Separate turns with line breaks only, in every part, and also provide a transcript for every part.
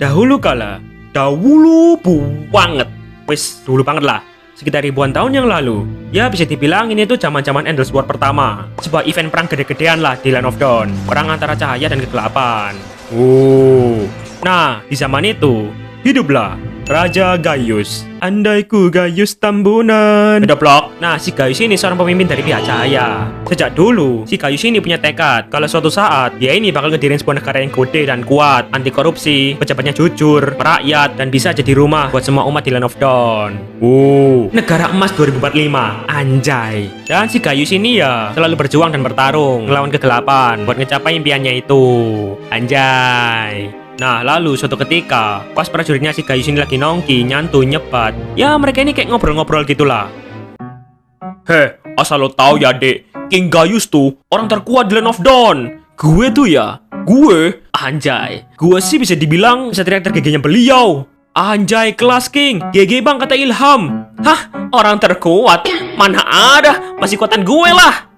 Dahulu banget. Wis, dulu banget lah. Sekitar ribuan tahun yang lalu. Ya bisa dibilang ini tuh zaman-zaman Endless War pertama. Sebuah event perang gede-gedean lah di Land of Dawn. Perang antara cahaya dan kegelapan. Nah, di zaman itu, hiduplah Raja Gaius. Andaiku Gaius Tambunan. Deblok. Nah, si Gaius ini seorang pemimpin dari pihak cahaya. Sejak dulu, si Gaius ini punya tekad kalau suatu saat dia ini bakal ngedirin sebuah negara yang gede dan kuat, anti korupsi, pejabatnya jujur, merakyat, dan bisa jadi rumah buat semua umat di Land of Dawn. Negara emas 2045. Anjay. Dan si Gaius ini ya selalu berjuang dan bertarung melawan kegelapan buat ngecapai impiannya itu. Anjay. Nah, lalu suatu ketika, pas prajuritnya si Gaius ini lagi nongki, nyantuy, nyebat. Ya, mereka ini kayak ngobrol-ngobrol gitulah. Asal lo tahu ya, Dek. King Gaius tuh orang terkuat di Land of Dawn. Gue anjay. Gue sih bisa dibilang satria tergigihnya beliau. Anjay, kelas King. GG bang, kata Ilham. Hah? Orang terkuat? Mana ada? Masih kuatan gue lah.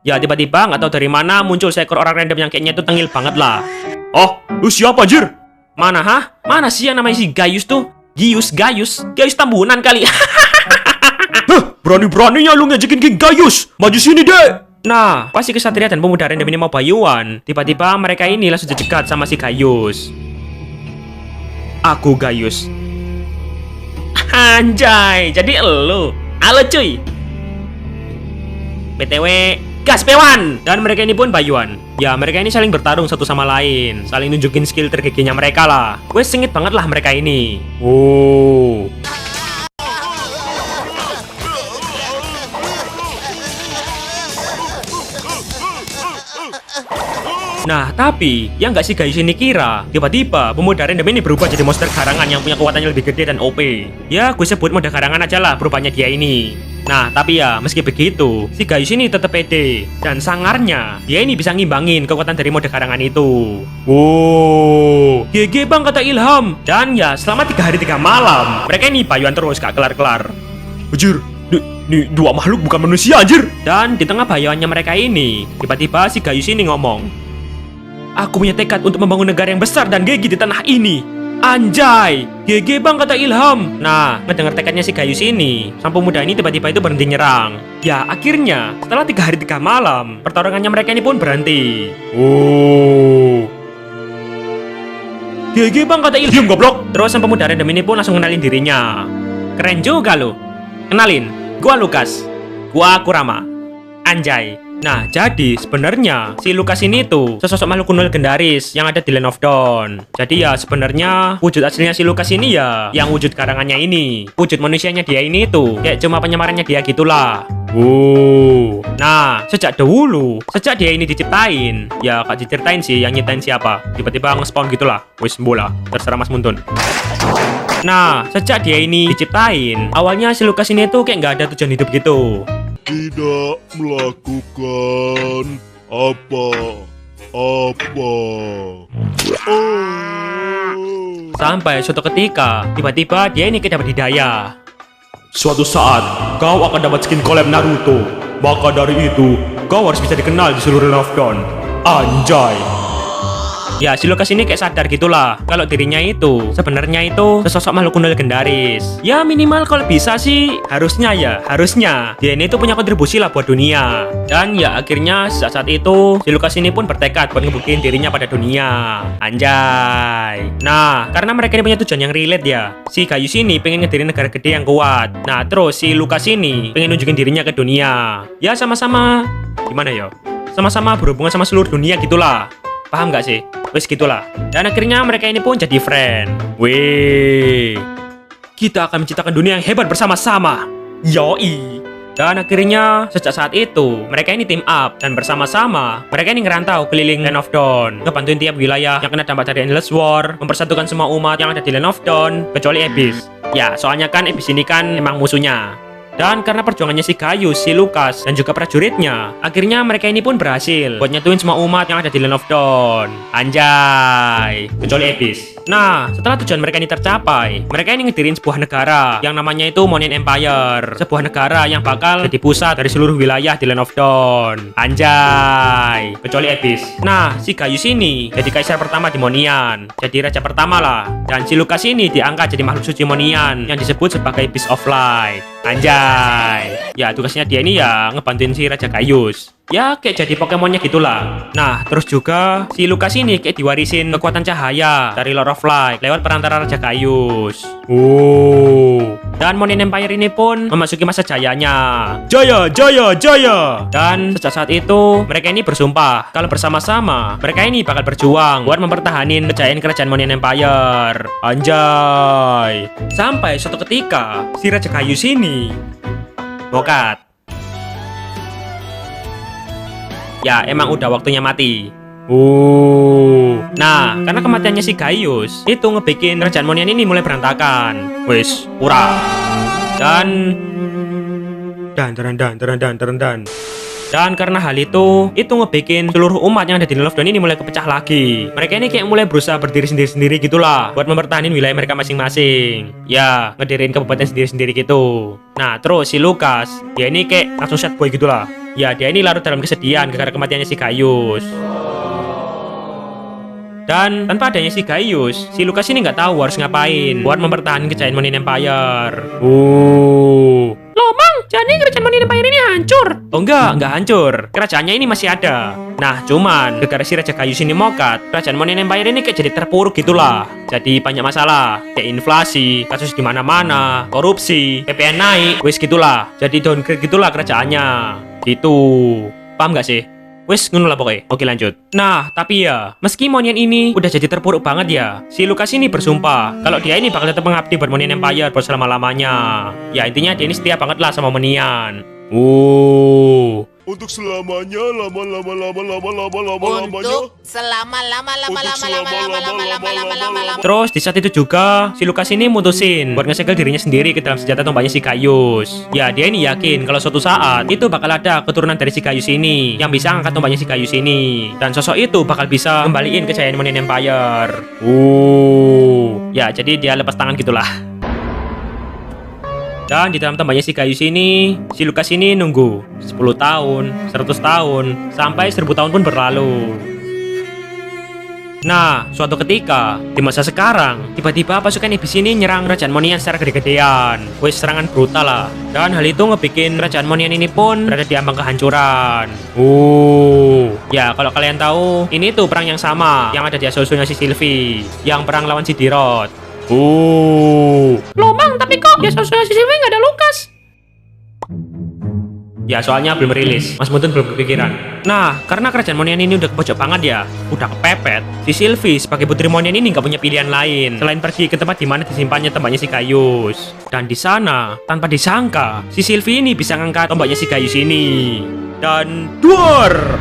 Ya tiba-tiba nggak tahu dari mana muncul seekor orang random yang kayaknya tuh tengil banget lah. Oh, lu siapa anjir? Mana Mana sih yang namanya si Gaius tuh? Gaius Tambunan kali. Berani-beraninya lu ngejekin King Gaius. Maju sini deh. Nah, pas si kesatria dan pemuda random ini mau bayuan, tiba-tiba mereka ini langsung dicegat sama si Gaius. Aku Gaius. Anjay, jadi elu. Halo cuy. BTW, gas pewan! Dan mereka ini pun bayuan. Ya, mereka ini saling bertarung satu sama lain, saling nunjukin skill tergigihnya mereka lah. Gue sengit banget lah mereka ini. Nah, tapi yang nggak si Gaius ini kira, tiba-tiba pemuda random ini berubah jadi monster garangan yang punya kekuatannya lebih gede dan OP. Ya, gue sebut mode garangan aja lah perubahannya dia ini. Nah, tapi ya, meski begitu, si Gaius ini tetap pede. Dan sangarnya, dia ini bisa ngimbangin kekuatan dari mode garangan itu. GG bang, kata Ilham. Dan ya, selama 3 hari 3 malam, mereka ini bayuan terus, gak kelar-kelar. Anjir, nih dua makhluk bukan manusia anjir. Dan di tengah bayuannya mereka ini, tiba-tiba si Gaius ini ngomong, aku punya tekad untuk membangun negara yang besar dan gigi di tanah ini. Anjay, GG bang, kata Ilham. Nah, ngedenger tekadnya si Gaius ini, sang pemuda ini tiba-tiba itu berhenti nyerang. Ya, akhirnya setelah 3 hari 3 malam, pertarungannya mereka ini pun berhenti. GG bang, kata Ilham. Goblok. Terus sang pemuda random ini pun langsung kenalin dirinya. Keren juga lo. Kenalin, gua Lukas. Gua Kurama. Anjay. Nah, jadi sebenarnya si Lukas ini tuh sesosok makhluk kuno legendaris yang ada di Land of Dawn. Jadi ya sebenarnya wujud aslinya si Lukas ini ya yang wujud karangannya ini. Wujud manusianya dia ini tuh kayak cuma penyamarannya dia gitulah. Nah, sejak dia ini diciptain, ya gak diceritain sih yang nyiptain siapa. Tiba-tiba nge-spawn gitulah. Wis bola, terserah Mas Muntun. Nah, sejak dia ini diciptain, awalnya si Lukas ini tuh kayak nggak ada tujuan hidup gitu.
Tidak melakukan apa-apa.
Sampai suatu ketika, tiba-tiba dia ini dapat hidayah. Suatu saat, kau akan dapat skin collab Naruto. Maka dari itu, kau harus bisa dikenal di seluruh Land of Dawn. Anjay. Ya, si Lukas ini kayak sadar gitulah kalau dirinya itu sebenarnya itu sesosok makhluk kuno legendaris. Ya minimal kalau bisa sih harusnya dia ini tuh punya kontribusi lah buat dunia. Dan ya akhirnya saat itu si Lukas ini pun bertekad buat ngebuktiin dirinya pada dunia. Anjay. Nah, karena mereka ini punya tujuan yang relate ya. Si Gaius ini pengen ngedirin negara gede yang kuat. Nah, terus si Lukas ini pengen nunjukin dirinya ke dunia. Ya sama-sama gimana ya? Sama-sama berhubungan sama seluruh dunia gitulah. Paham gak sih? Wes gitulah. Dan akhirnya mereka ini pun jadi friend. Wih, kita akan menciptakan dunia yang hebat bersama-sama. Yoi. Dan akhirnya sejak saat itu mereka ini team up dan bersama-sama mereka ini ngerantau keliling Land of Dawn, ngebantuin tiap wilayah yang kena dampak dari Endless War, mempersatukan semua umat yang ada di Land of Dawn kecuali Abyss. Ya soalnya kan Abyss ini kan emang musuhnya. Dan karena perjuangannya si Gaius, si Lukas, dan juga prajuritnya, akhirnya mereka ini pun berhasil buat nyatuin semua umat yang ada di Land of Dawn. Anjay, kecuali Abyss. Nah, setelah tujuan mereka ini tercapai, mereka ini ngedirin sebuah negara yang namanya itu Monian Empire. Sebuah negara yang bakal jadi pusat dari seluruh wilayah di Land of Dawn. Anjay, kecuali Abyss. Nah, si Gaius ini jadi kaisar pertama di Monian, jadi raja pertama lah. Dan si Lukas ini diangkat jadi makhluk suci Monian yang disebut sebagai Beast of Light. Anjay. Ya, tugasnya dia ini ya ngebantuin si Raja Gaius. Ya, kayak jadi Pokemonnya gitulah. Nah, terus juga si Lukas ini kayak diwarisin kekuatan cahaya dari Lord of Light lewat perantara Raja Gaius. Dan Monian Empire ini pun memasuki masa jayanya. Jaya, jaya, jaya. Dan sejak saat itu, mereka ini bersumpah kalau bersama-sama mereka ini bakal berjuang buat mempertahankan kejayaan kerajaan Monian Empire. Anjay. Sampai suatu ketika, si Raja Gaius ini mokat. Ya, emang udah waktunya mati. Nah, karena kematiannya si Gaius itu ngebikin kerajaan Monian ini mulai berantakan. Wis, ura. Dan karena hal itu ngebikin seluruh umat yang ada di Land of Dawn ini mulai kepecah lagi. Mereka ini kayak mulai berusaha berdiri sendiri-sendiri gitulah buat mempertahankan wilayah mereka masing-masing. Ya, ngedirin kabupaten sendiri-sendiri gitu. Nah, terus si Lukas, dia ini kayak langsung sad boy gitulah. Ya, dia ini larut dalam kesedihan gara-gara kematiannya si Gaius. Dan tanpa adanya si Gaius, si Lukas ini nggak tahu harus ngapain buat mempertahankan kejayaan Monian Empire. Loh, Mang, jadi kerajaan Monian Empire ini hancur? Oh enggak hancur. Kerajaannya ini masih ada. Nah, cuman gara-gara si Raja Gaius ini mokat, kerajaan Monian Empire ini kayak jadi terpuruk gitulah. Jadi banyak masalah, kayak inflasi, kasus di mana-mana, korupsi, PPN naik, wis gitulah. Jadi downgrade gitulah kerajaannya. Gitu. Paham gak sih? Wes ngono lah pokoknya. Oke, lanjut. Nah, tapi ya, meski Monian ini udah jadi terpuruk banget ya, si Lukas ini bersumpah kalau dia ini bakal tetap mengabdi buat Monian Empire buat selama-lamanya. Ya, intinya dia ini setia banget lah sama Monian.
Untuk selamanya, lama-lamanya.
Untuk selama-lama.
Terus di saat itu juga si Lukas ini mutusin buat ngesegel dirinya sendiri ke dalam senjata tombaknya si Gaius. Ya, dia ini yakin kalau suatu saat itu bakal ada keturunan dari si Gaius ini yang bisa angkat tombaknya si Gaius ini, dan sosok itu bakal bisa kembaliin kejayaan Monian Empire. Ya, jadi dia lepas tangan gitulah. Dan di dalam tombaknya si Gaius ini, si Lukas ini nunggu 10 tahun, 100 tahun, sampai 1000 tahun pun berlalu. Nah, suatu ketika, di masa sekarang, tiba-tiba pasukan iblis ini nyerang kerajaan Monian secara gede-gedean. Wes, serangan brutal lah. Dan hal itu ngebikin kerajaan Monian ini pun berada di ambang kehancuran. Ya, kalau kalian tahu, ini tuh perang yang sama yang ada di asal-usulnya si Sylvie, yang perang lawan si Dirot. Loh, Mang, tapi kok ya soalnya si Sylvie nggak ada Lukas? Ya, soalnya belum rilis. Mas Mutun belum kepikiran. Nah, karena kerajaan Monian ini udah kepojok banget ya, udah kepepet, si Sylvie sebagai putri Monian ini nggak punya pilihan lain selain pergi ke tempat di mana disimpannya tombaknya si Gaius. Dan di sana, tanpa disangka, si Sylvie ini bisa ngangkat tombaknya si Gaius ini. Dan duar!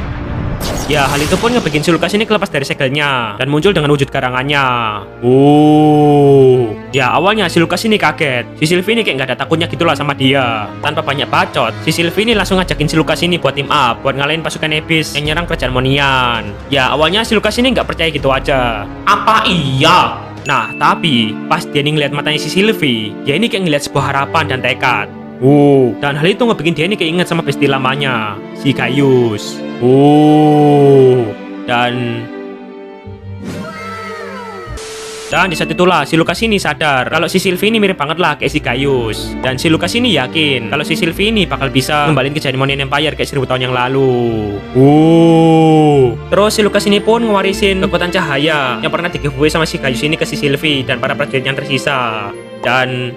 Ya, hal itu pun ngebikin si Lukas ini kelepas dari segelnya dan muncul dengan wujud garangannya. Ya, awalnya si Lukas ini kaget. Si Sylvie ini kayak nggak ada takutnya gitulah sama dia. Tanpa banyak bacot, si Sylvie ini langsung ngajakin si Lukas ini buat team up, buat ngalahin pasukan Abyss yang nyerang kerajaan Monian. Ya, awalnya si Lukas ini nggak percaya gitu aja. Apa iya? Nah, tapi pas dia nih ngeliat matanya si Sylvie, dia ini kayak ngeliat sebuah harapan dan tekad. Dan hal itu ngebikin dia ini keinget sama besti lamanya, si Gaius. Dan di saat itulah si Lukas ini sadar kalau si Sylvie ini mirip banget lah kayak si Gaius. Dan si Lukas ini yakin kalau si Sylvie ini bakal bisa kembaliin kejayaan Monian Empire kayak 1000 tahun yang lalu. Terus si Lukas ini pun ngewarisin kekuatan cahaya yang pernah di-giveaway sama si Gaius ini ke si Sylvie dan para prajurit yang tersisa. Dan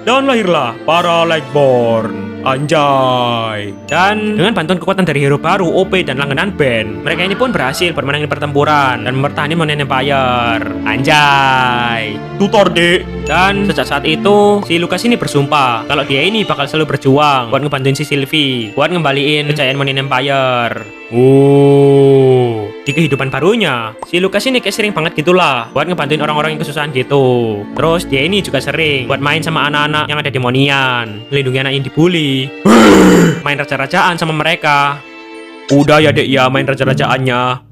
lahirlah para Lightborn. Anjay. Dan dengan bantuan kekuatan dari hero baru, OP dan langganan band, mereka ini pun berhasil bermenang di pertempuran dan mempertahankan Monian Empire. Anjay. Tutor dek. Dan sejak saat itu, si Lukas ini bersumpah kalau dia ini bakal selalu berjuang buat ngebantuin si Sylvie buat ngembaliin kejayaan Monian Empire. Di kehidupan barunya, si Lucas ini kayak sering banget gitulah buat ngebantuin orang-orang yang kesusahan gitu. Terus dia ini juga sering buat main sama anak-anak yang ada demonian, melindungi anak yang dibully, main raja-rajaan sama mereka.
Udah ya dek ya main raja-rajaannya.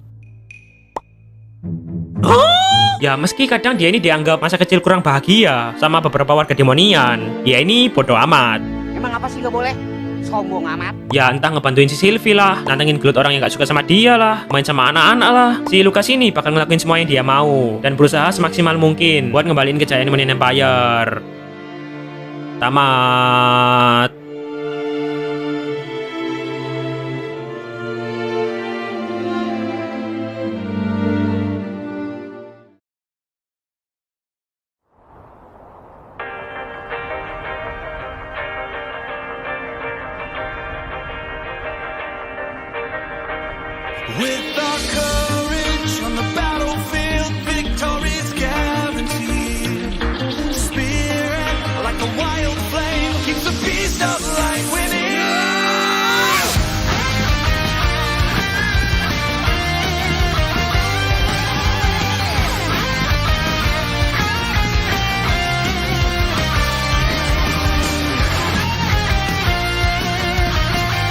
Ya meski kadang dia ini dianggap masa kecil kurang bahagia sama beberapa warga demonian, dia ini bodoh amat.
Emang apa sih gak boleh? Sombong amat.
Ya entah ngebantuin si Sylvie lah, nantengin gelut orang yang gak suka sama dia lah, main sama anak-anak lah. Si Lucas ini bakal ngelakuin semua yang dia mau dan berusaha semaksimal mungkin buat ngembaliin kejayaan Demonian Empire. Tamat.
With our courage on the battlefield, victory's guaranteed. Spirit, like a wild flame, keeps the beast of light winning.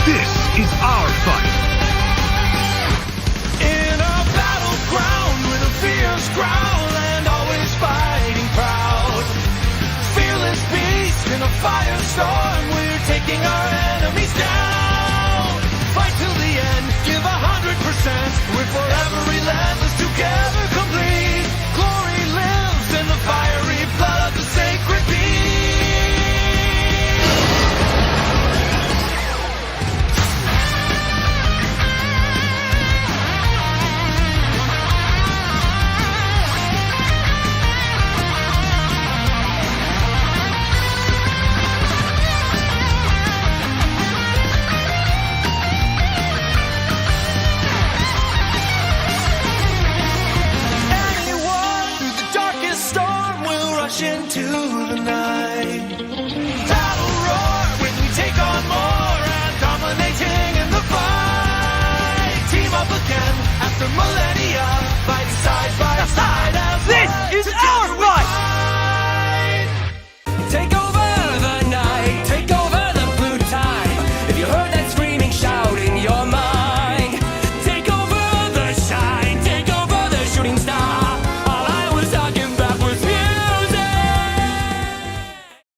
This is our fight.
Growl and always fighting proud. Fearless beast in a firestorm, we're taking our enemies down. Fight till the end, give 100%. We're forever relentless, together complete. Glory lives in the fiery blood of the sacred beast. Into the night, battle roar when we take on more and dominating in the fight. Team up again after millennia.